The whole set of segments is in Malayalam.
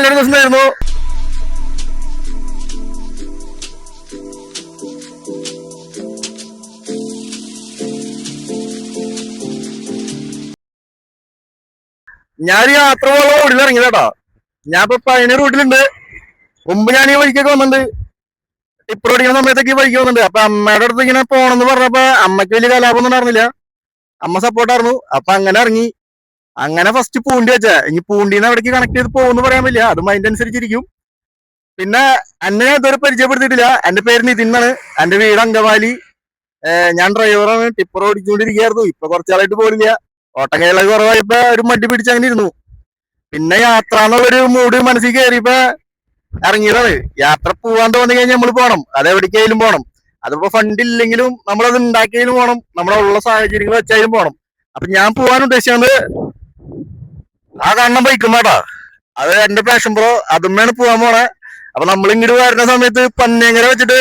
നല്ലൊരു ദിവസമായിരുന്നു. ഞാൻ യാത്ര പോകാൻ റോഡിൽ ഇറങ്ങിയതാട്ടോ. ഞാൻ ഇപ്പൊ പഴയ റൂട്ടിലുണ്ട്. മുമ്പ് ഞാൻ ഈ വഴിക്കൊക്കെ വന്നിട്ടുണ്ട്. ടിപ്പർ ഓടിക്കുന്ന സമയത്തൊക്കെ ഈ വഴിക്ക് വന്നിട്ടുണ്ട്. അപ്പൊ അമ്മയുടെ അടുത്ത് ഇങ്ങനെ പോണെന്ന് പറഞ്ഞപ്പോ അമ്മയ്ക്ക് വലിയ കലാപൊന്നും ഉണ്ടായിരുന്നില്ല. അമ്മ സപ്പോർട്ടായിരുന്നു. അപ്പൊ അങ്ങനെ ഇറങ്ങി. അങ്ങനെ ഫസ്റ്റ് പൂണ്ടി വെച്ചാ. ഇനി പൂണ്ടിന്ന് അവിടേക്ക് കണക്ട് ചെയ്ത് പോകുമെന്ന് പറയാൻ പറ്റില്ല. അത് മൈൻഡ് അനുസരിച്ചിരിക്കും. പിന്നെ എന്നെ ഞാൻ ഇതുവരെ പരിചയപ്പെടുത്തിയിട്ടില്ല. എന്റെ പേര് നിതിൻ എന്നാണ്. എന്റെ വീട് അങ്കമാലി. ഞാൻ ഡ്രൈവറാണ്. ടിപ്പർ ഓടിച്ചുകൊണ്ടിരിക്കുകയായിരുന്നു. ഇപ്പൊ കുറച്ചാളായിട്ട് പോലില്ല. ഓട്ടം കൈകളൊക്കെ കുറവായപ്പോ ഒരു മടി പിടിച്ച് അങ്ങനെ ഇരുന്നു. പിന്നെ യാത്ര എന്നുള്ളൊരു മൂഡ് മനസ്സിൽ കയറിയപ്പോ ഇറങ്ങിയതാണ്. യാത്ര പോവാൻ തോന്നി കഴിഞ്ഞാൽ നമ്മൾ പോകണം. അതെവിടേക്കായാലും പോകണം. അതിപ്പോ ഫണ്ട് ഇല്ലെങ്കിലും നമ്മളത് ഉണ്ടാക്കിയാലും പോകണം. നമ്മളെ ഉള്ള സാഹചര്യങ്ങൾ വെച്ചാലും പോകണം. അപ്പൊ ഞാൻ പോകാൻ ഉദ്ദേശിച്ചത് ആ കാണണം ബൈക്കുമാട്ടാ. അത് എന്റെ പാഷൻ പ്രോ. അതുമ്മയാണ് പോകാൻ പോണേ. അപ്പൊ നമ്മൾ ഇങ്ങോട്ട് വരുന്ന സമയത്ത് പന്നേങ്ങര വെച്ചിട്ട്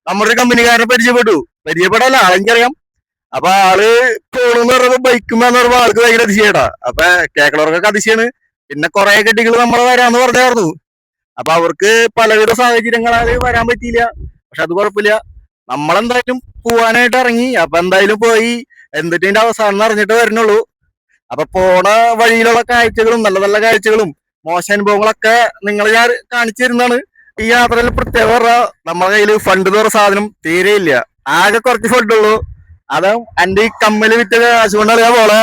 നമ്മുടെ കമ്പനിക്കാരനെ പരിചയപ്പെടാല്ല. ആളെനിക്കറിയാം. അപ്പൊ ആള് പോണെന്ന് പറയുമ്പോ ബൈക്കുമെന്ന് പറയുമ്പോ ആൾക്ക് ഭയങ്കര അതിശയട്ടാ. അപ്പൊ കേക്കളവർക്കൊക്കെ അതിശയാണ്. പിന്നെ കുറെ കെട്ടികൾ നമ്മളെ വരാന്ന് പറഞ്ഞായിരുന്നു. അപ്പൊ അവർക്ക് പലവിധ സാഹചര്യങ്ങളാൽ വരാൻ പറ്റിയില്ല. പക്ഷെ അത് കുഴപ്പമില്ല. നമ്മളെന്തായാലും പോവാനായിട്ട് ഇറങ്ങി. അപ്പൊ എന്തായാലും പോയി എന്നിട്ട് അവസാനം അറിഞ്ഞിട്ട് വരുന്നുള്ളൂ. അപ്പൊ പോണ വഴിയിലുള്ള കാഴ്ചകളും നല്ല നല്ല കാഴ്ചകളും മോശം അനുഭവങ്ങളൊക്കെ നിങ്ങൾ ഞാൻ കാണിച്ചു തരുന്നതാണ്. ഈ യാത്രയിൽ പ്രത്യേകം പറഞ്ഞാൽ നമ്മുടെ കയ്യിൽ ഫണ്ട് എന്ന് പറഞ്ഞ സാധനം തീരെ ഇല്ല. ആകെ കുറച്ച് ഫണ്ട് ഉള്ളൂ. അത് എന്റെ ഈ കമ്മല് വിറ്റ കാശ് കൊണ്ടാണ് ഞാൻ പോളെ.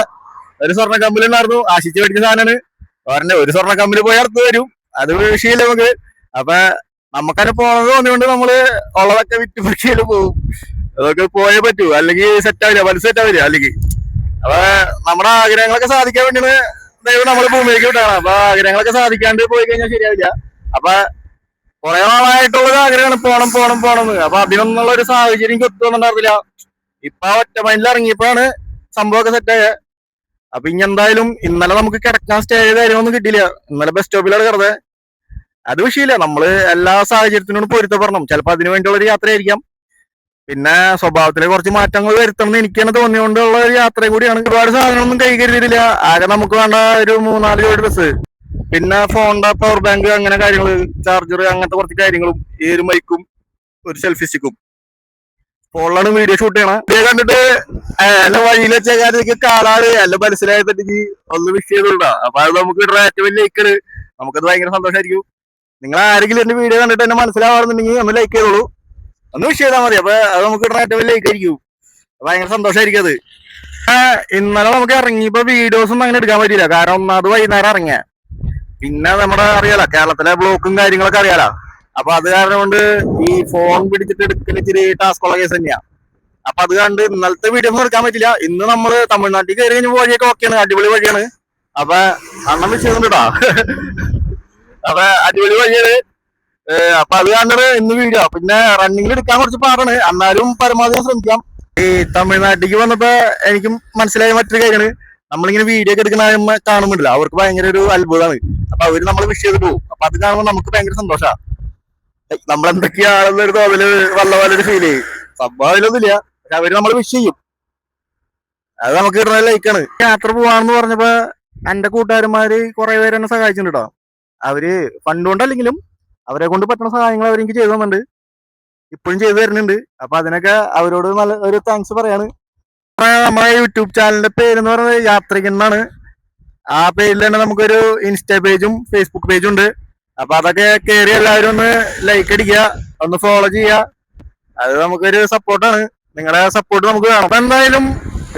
ഒരു സ്വർണ്ണ കമ്മല് ഉണ്ടായിരുന്നു. ആശിച്ച് മേടിച്ച സാധനമാണ്. പറഞ്ഞ ഒരു സ്വർണ്ണ കമ്മല് പോയി അടുത്ത് വരും. അത് വിഷയമില്ല നമുക്ക്. അപ്പൊ നമുക്കത് പോണത് തോന്നിയോണ്ട് നമ്മള് ഉള്ളതൊക്കെ വിറ്റ് പക്ഷിയില് പോകും. അതൊക്കെ പോയേ പറ്റൂ. അല്ലെങ്കിൽ സെറ്റ് ആവില്ല. മനസ്സ് സെറ്റ് ആവില്ല. അല്ലെങ്കിൽ അപ്പൊ നമ്മുടെ ആഗ്രഹങ്ങളൊക്കെ സാധിക്കാൻ വേണ്ടിയാണ് ദൈവം നമ്മള് ഭൂമിയിലേക്ക് വിട്ടാണ്. അപ്പൊ ആഗ്രഹങ്ങളൊക്കെ സാധിക്കാണ്ട് പോയി കഴിഞ്ഞാൽ ശരിയാവില്ല. അപ്പൊ കുറെ നാളായിട്ടുള്ളൊരു ആഗ്രഹമാണ് പോണം പോണം പോണം. അപ്പൊ അതിനൊന്നുള്ള ഒരു സാഹചര്യം കിട്ടുന്നുണ്ടായിരുന്നില്ല. ഇപ്പൊ ഒറ്റ മൈൻഡിൽ ഇറങ്ങിയപ്പോഴാണ് സംഭവമൊക്കെ സെറ്റായ. അപ്പൊ ഇനി എന്തായാലും ഇന്നലെ നമുക്ക് കിടക്കാൻ സ്റ്റേ കാര്യമൊന്നും കിട്ടിയില്ല. ഇന്നലെ ബസ് സ്റ്റോപ്പിലാണ് കിടന്നത്. അത് വിഷയമില്ല. നമ്മള് എല്ലാ സാഹചര്യത്തിനോട് പൊരുത്തപ്പെടണം. ചിലപ്പോ അതിനു വേണ്ടിയുള്ള ഒരു യാത്രയായിരിക്കാം. പിന്നെ സ്വഭാവത്തിലെ കുറച്ച് മാറ്റങ്ങൾ വരുത്തണം എന്ന് എനിക്ക് തന്നെ തോന്നിയോണ്ടുള്ള ഒരു യാത്രയും കൂടിയാണ്. ഒരുപാട് സാധനങ്ങളൊന്നും കൈ കരുതിയിട്ടില്ല. ആകെ നമുക്ക് വേണ്ട ഒരു 3-4 ജോഡി ഡ്രസ്സ്, പിന്നെ ഫോണിന്റെ പവർ ബാങ്ക്, അങ്ങനെ കാര്യങ്ങള്, ചാർജർ, അങ്ങനത്തെ കുറച്ച് കാര്യങ്ങളും, ഈ ഒരു മൈക്കും ഒരു സെൽഫി സ്റ്റിക്കും. ഫോണിലാണ് വീഡിയോ ഷൂട്ട് ചെയ്യണം. വീഡിയോ കണ്ടിട്ട് എല്ലാം വഴിയിൽ വെച്ചേക്കാർക്ക് കാലാള് എല്ലാം മനസ്സിലായതെങ്കിൽ ഒന്ന് വിഷ് ചെയ്തോണ്ടാ. അപ്പൊ അത് നമുക്ക് ഇടുന്ന ഏറ്റവും വലിയ ലൈക്കാണ്. നമുക്കത് ഭയങ്കര സന്തോഷമായിരിക്കും. നിങ്ങൾ ആരെങ്കിലും എന്റെ വീഡിയോ കണ്ടിട്ട് എന്നെ മനസ്സിലാവാറുണ്ടെങ്കിൽ ഒന്ന് ലൈക്ക് ചെയ്തോളൂ. ഒന്ന് വിഷ് ചെയ്താൽ മതി. അപ്പൊ അത് നമുക്ക് ഇടുന്ന ഏറ്റവും വലിയ ലൈക്ക് ആയിരിക്കും. ഭയങ്കര സന്തോഷമായിരിക്കും അത്. ഇന്നലെ നമുക്ക് ഇറങ്ങിയപ്പോ വീഡിയോസ് ഒന്നും അങ്ങനെ എടുക്കാൻ പറ്റില്ല. കാരണം ഒന്നാമത് വൈകുന്നേരം ഇറങ്ങിയ, പിന്നെ നമ്മുടെ അറിയാലോ കേരളത്തിലെ ബ്ലോക്കും കാര്യങ്ങളൊക്കെ അറിയാലോ. അപ്പൊ അത് കാരണം കൊണ്ട് ഈ ഫോൺ പിടിച്ചിട്ട് എടുക്കൽ ഇച്ചിരി ടാസ്കുള്ള കേസ് തന്നെയാ. അപ്പൊ അത് കണ്ട് ഇന്നലത്തെ വീഡിയോ ഒന്നും എടുക്കാൻ പറ്റില്ല. ഇന്ന് നമ്മള് തമിഴ്നാട്ടിൽ കയറി കഴിഞ്ഞ വഴിയൊക്കെ ഓക്കെയാണ്. അടിപൊളി വഴിയാണ്. അപ്പൊ അണ്ണം വിഷയമുണ്ടാ. അപ്പൊ അടിപൊളി വഴിയാണ്. അപ്പൊ അത് കണ്ടാണ് ഇന്ന് വീഡിയോ. പിന്നെ റണ്ണിങ്ങിൽ എടുക്കാൻ കുറച്ച് പാടാണ്. എന്നാലും പരമാവധി ശ്രമിക്കാം. ഈ തമിഴ്നാട്ടിലേക്ക് വന്നപ്പോ എനിക്ക് മനസ്സിലായ മറ്റൊരു കാര്യമാണ്, നമ്മളിങ്ങനെ വീഡിയോ ഒക്കെ എടുക്കുന്ന കാണുമ്പോഴില്ല, അവർക്ക് ഭയങ്കര ഒരു അത്ഭുതമാണ്. അപ്പൊ അവര് നമ്മളെ വിഷ് ചെയ്ത് പോകും. അപ്പൊ അത് കാണുമ്പോൾ നമുക്ക് ഭയങ്കര സന്തോഷമാണ്. നമ്മളെന്തൊക്കെയാണെന്നൊരു തോന്നല് വല്ല പോലൊരു ഫീൽ ചെയ്യും. സംഭവം അതിലൊന്നുമില്ല. പക്ഷെ അവര് നമ്മള് വിഷ് ചെയ്യും. അത് നമുക്ക് കിട്ടുന്ന ലൈക്കാണ്. യാത്ര പോവാണെന്ന് പറഞ്ഞപ്പോ എന്റെ കൂട്ടുകാരന്മാര് കുറെ പേര് എന്നെ സഹായിച്ചിട്ടുണ്ട് കേട്ടോ. അവര് ഫണ്ട് കൊണ്ടല്ലെങ്കിലും അവരെ കൊണ്ട് പറ്റുന്ന സഹായങ്ങൾ അവരെനിക്ക് ചെയ്തു തന്നിട്ടുണ്ട്. ഇപ്പോഴും ചെയ്തു തരുന്നുണ്ട്. അപ്പൊ അതിനൊക്കെ അവരോട് നല്ല ഒരു താങ്ക്സ് പറയാണ്. നമ്മുടെ യൂട്യൂബ് ചാനലിന്റെ പേരെന്ന് പറയുന്നത് യാത്രികൻ എന്നാണ്. ആ പേരിൽ തന്നെ നമുക്കൊരു ഇൻസ്റ്റാ പേജും ഫേസ്ബുക്ക് പേജും ഉണ്ട്. അപ്പൊ അതൊക്കെ കയറി എല്ലാവരും ഒന്ന് ലൈക്ക് അടിക്കുക, ഒന്ന് ഫോളോ ചെയ്യുക. അത് നമുക്കൊരു സപ്പോർട്ടാണ്. നിങ്ങളുടെ സപ്പോർട്ട് നമുക്ക് വേണം. അപ്പൊ എന്തായാലും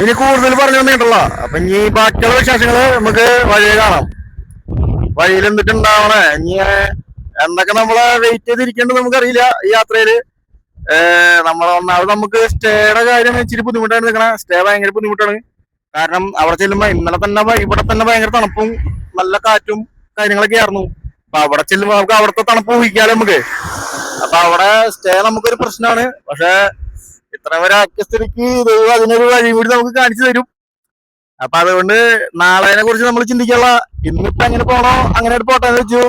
ഇനി കൂടുതൽ പറഞ്ഞു തന്നിട്ടുള്ള. അപ്പൊ ഇനി ബാക്കിയുള്ള വിശേഷങ്ങള് നമുക്ക് വഴിയെ കാണാം. വഴിയിൽ എന്തിട്ടുണ്ടാവണേ, ഇനി എന്തൊക്കെ നമ്മളെ വെയിറ്റ് ചെയ്തിരിക്കേണ്ടത് നമുക്കറിയില്ല. ഈ യാത്രയില് ഒന്നാമത് നമുക്ക് സ്റ്റേയുടെ കാര്യം ഇച്ചിരി ബുദ്ധിമുട്ടാണ്. നിൽക്കണേ സ്റ്റേ ഭയങ്കര ബുദ്ധിമുട്ടാണ്. കാരണം അവിടെ ചെല്ലുമ്പോ ഇവിടെ തന്നെ ഭയങ്കര തണുപ്പും നല്ല കാറ്റും കാര്യങ്ങളൊക്കെ ആയിരുന്നു. അപ്പൊ അവിടെ ചെല്ലുമ്പോ നമുക്ക് അവിടുത്തെ തണുപ്പ് ഊഹിക്കാലോ നമുക്ക്. അപ്പൊ അവിടെ സ്റ്റേ നമുക്കൊരു പ്രശ്നമാണ്. പക്ഷെ ഇത്ര വരെ ആക്കിയ സ്ഥിതിക്ക് ദൈവം അതിനൊരു വഴി കൂടി നമുക്ക് കാണിച്ചു തരും. അപ്പൊ അതുകൊണ്ട് നാളെനെ കുറിച്ച് നമ്മൾ ചിന്തിക്കാനുള്ള. ഇന്നിപ്പോ എങ്ങനെ പോണോ അങ്ങനെ പോട്ടെ എന്ന് വെച്ചു.